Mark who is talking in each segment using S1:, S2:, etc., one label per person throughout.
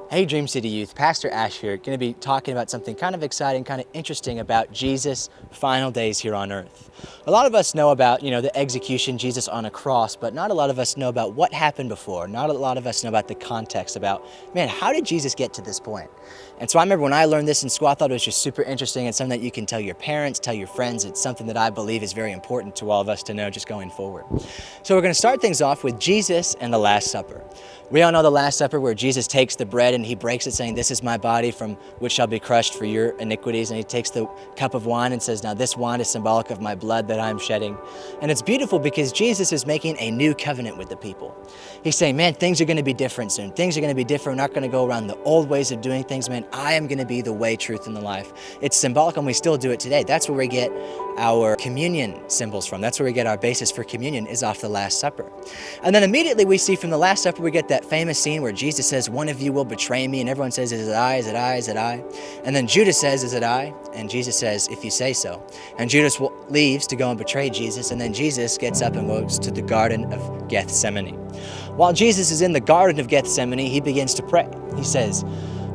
S1: Hey Dream City Youth, Pastor Ash here, going to be talking about something kind of exciting, kind of interesting about Jesus' final days here on earth. A lot of us know about, the execution, Jesus on a cross, but not a lot of us know about what happened before. Not a lot of us know about the context about, man, how did Jesus get to this point? And so I remember when I learned this in school, I thought it was just super interesting and something that you can tell your parents, tell your friends. It's something that I believe is very important to all of us to know just going forward. So we're going to start things off with Jesus and the Last Supper. We all know the Last Supper where Jesus takes the bread and he breaks it saying, "This is my body from which shall be crushed for your iniquities." And he takes the cup of wine and says, "Now this wine is symbolic of my blood that I'm shedding." And it's beautiful because Jesus is making a new covenant with the people. He's saying, man, things are going to be different soon. Things are going to be different. We're not going to go around the old ways of doing things. Man, I am going to be the way, truth, and the life. It's symbolic and we still do it today. That's where we get our communion symbols from. That's where we get our basis for communion is off the Last Supper. And then immediately we see from the Last Supper, we get that famous scene where Jesus says, "One of you will betray me," and everyone says, "Is it I? Is it I? Is it I?" And then Judas says, "Is it I?" And Jesus says, "If you say so." And Judas leaves to go and betray Jesus, and then Jesus gets up and goes to the Garden of Gethsemane. While Jesus is in the Garden of Gethsemane, he begins to pray. He says,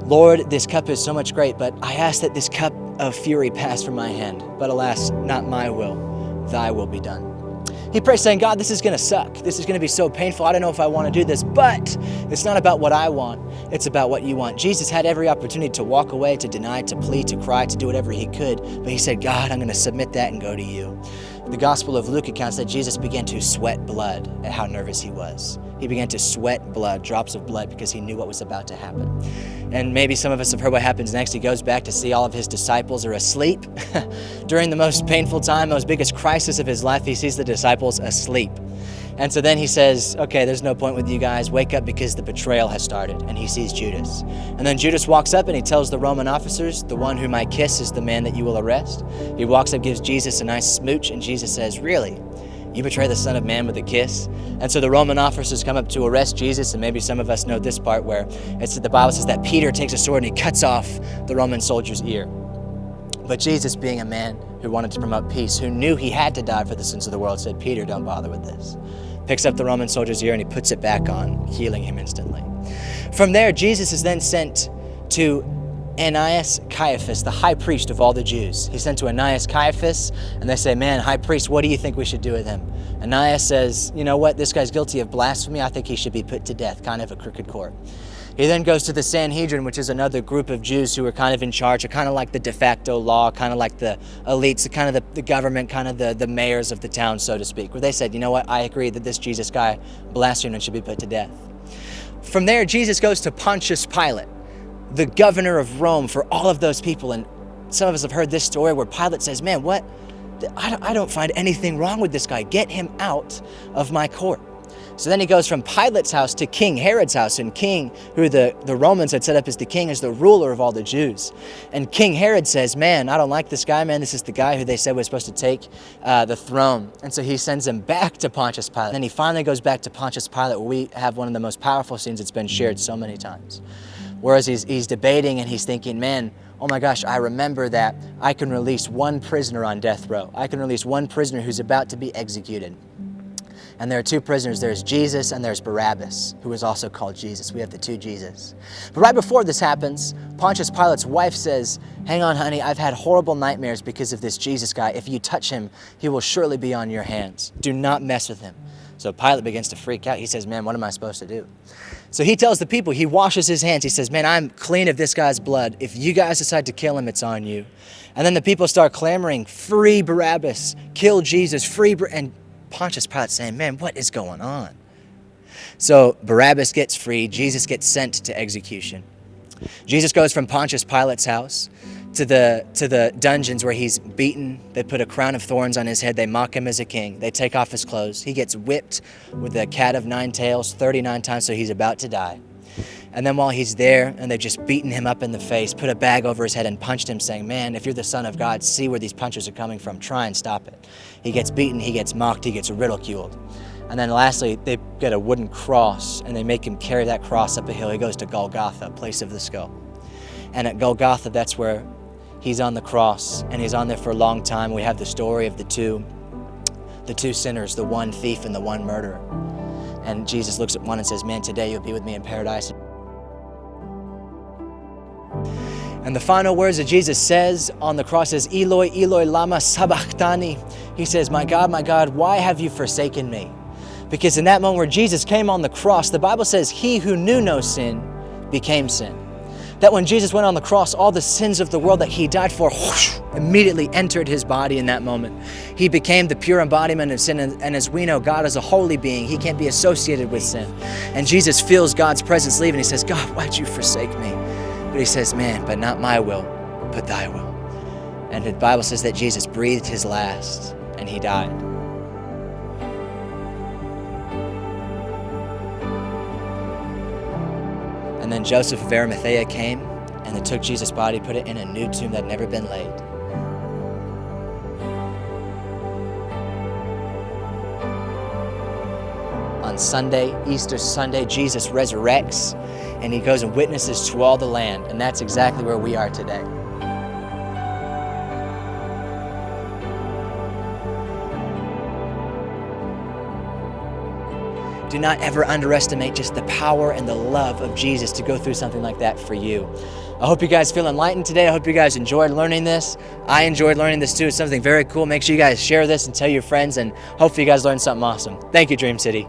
S1: "Lord, this cup is so much great, but I ask that this cup of fury pass from my hand. But alas, not my will, thy will be done." He prays saying, "God, this is going to suck. This is going to be so painful. I don't know if I want to do this, but it's not about what I want. It's about what you want." Jesus had every opportunity to walk away, to deny, to plead, to cry, to do whatever he could. But he said, "God, I'm going to submit that and go to you." The Gospel of Luke accounts that Jesus began to sweat blood at how nervous he was. He began to sweat blood, drops of blood, because he knew what was about to happen. And maybe some of us have heard what happens next. He goes back to see all of his disciples are asleep. During the most painful time, most biggest crisis of his life, he sees the disciples asleep. And so then he says, "Okay, there's no point with you guys. Wake up because the betrayal has started." And he sees Judas. And then Judas walks up and he tells the Roman officers, "The one whom I kiss is the man that you will arrest." He walks up, gives Jesus a nice smooch, and Jesus says, "Really? You betray the Son of Man with a kiss?" And so the Roman officers come up to arrest Jesus, and maybe some of us know this part where the Bible says that Peter takes a sword and he cuts off the Roman soldier's ear. But Jesus, being a man who wanted to promote peace, who knew he had to die for the sins of the world, said, "Peter, don't bother with this." Picks up the Roman soldier's ear and he puts it back on, healing him instantly. From there, Jesus is then sent to Ananias Caiaphas, the high priest of all the Jews. He's sent to Ananias Caiaphas, and they say, "Man, high priest, what do you think we should do with him?" Ananias says, "You know what? This guy's guilty of blasphemy. I think he should be put to death." Kind of a crooked court. He then goes to the Sanhedrin, which is another group of Jews who are kind of in charge, are kind of like the de facto law, kind of like the elites, kind of the government, kind of the mayors of the town, so to speak, where they said, "You know what? I agree that this Jesus guy blasphemed and should be put to death." From there, Jesus goes to Pontius Pilate, the governor of Rome, for all of those people. And some of us have heard this story where Pilate says, "Man, what? I don't find anything wrong with this guy. Get him out of my court." So then he goes from Pilate's house to King Herod's house, and King, who the Romans had set up as the king, is the ruler of all the Jews. And King Herod says, "Man, I don't like this guy, man. This is the guy who they said was supposed to take the throne." And so he sends him back to Pontius Pilate. And then he finally goes back to Pontius Pilate, where we have one of the most powerful scenes that's been shared so many times. Whereas he's debating and he's thinking, man, oh my gosh, I remember that I can release one prisoner on death row. I can release one prisoner who's about to be executed. And there are two prisoners. There's Jesus and there's Barabbas, who is also called Jesus. We have the two Jesus. But right before this happens, Pontius Pilate's wife says, "Hang on, honey, I've had horrible nightmares because of this Jesus guy. If you touch him, he will surely be on your hands. Do not mess with him." So Pilate begins to freak out. He says, "Man, what am I supposed to do?" So he tells the people, he washes his hands. He says, "Man, I'm clean of this guy's blood. If you guys decide to kill him, it's on you." And then the people start clamoring, "Free Barabbas, kill Jesus, and Pontius Pilate saying, "Man, what is going on?" So Barabbas gets freed. Jesus gets sent to execution. Jesus goes from Pontius Pilate's house to the dungeons where he's beaten. They put a crown of thorns on his head. They mock him as a king. They take off his clothes. He gets whipped with a cat of nine tails 39 times, so he's about to die. And then while he's there and they've just beaten him up in the face, put a bag over his head and punched him saying, "Man, if you're the Son of God, see where these punches are coming from. Try and stop it." He gets beaten, he gets mocked, he gets ridiculed. And then lastly, they get a wooden cross and they make him carry that cross up a hill. He goes to Golgotha, place of the skull. And at Golgotha, that's where he's on the cross, and he's on there for a long time. We have the story of the two sinners, the one thief and the one murderer. And Jesus looks at one and says, "Man, today you'll be with me in paradise." And the final words that Jesus says on the cross is, Eloi, Eloi, lama sabachthani. He says, my God, why have you forsaken me? Because in that moment where Jesus came on the cross, the Bible says, he who knew no sin became sin. That when Jesus went on the cross, all the sins of the world that he died for whoosh, immediately entered his body in that moment. He became the pure embodiment of sin, and as we know, God is a holy being. He can't be associated with sin. And Jesus feels God's presence leave, and he says, God, why'd you forsake me? But he says, man, but not my will, but thy will. And the Bible says that Jesus breathed his last, and he died. And then Joseph of Arimathea came, and they took Jesus' body, put it in a new tomb that had never been laid. On Sunday, Easter Sunday, Jesus resurrects, and he goes and witnesses to all the land, and that's exactly where we are today. Do not ever underestimate just the power and the love of Jesus to go through something like that for you. I hope you guys feel enlightened today. I hope you guys enjoyed learning this. I enjoyed learning this too. It's something very cool. Make sure you guys share this and tell your friends, and hopefully you guys learned something awesome. Thank you, Dream City.